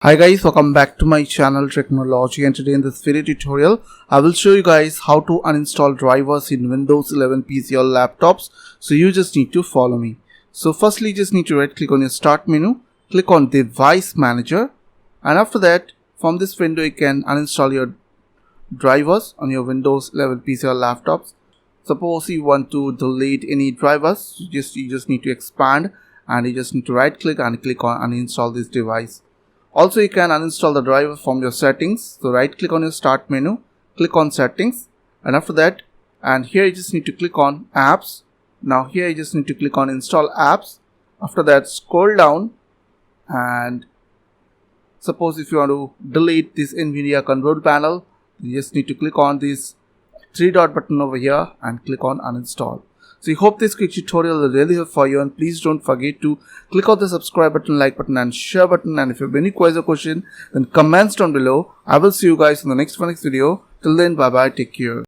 Hi guys, welcome back to my channel Technology, and today in this video tutorial I will show you guys how to uninstall drivers in Windows 11 PC or laptops. So you just need to follow me. So firstly you just need to right click on your start menu, click on device manager, and after that from this window you can uninstall your drivers on your Windows 11 PC or laptops. Suppose you want to delete any drivers, you just need to expand and you just need to right click and click on uninstall this device. Also, you can uninstall the driver from your settings. So right click on your start menu, click on settings, and after that, and here you just need to click on apps. Now here you just need to click on install apps. After that, scroll down, and suppose if you want to delete this NVIDIA control panel, you just need to click on this three dot button over here and click on uninstall. So I hope this quick tutorial will really help for you, and please don't forget to click on the subscribe button, like button and share button, and if you have any queries or question then comments down below. I will see you guys in the next video. Till then, bye bye, take care.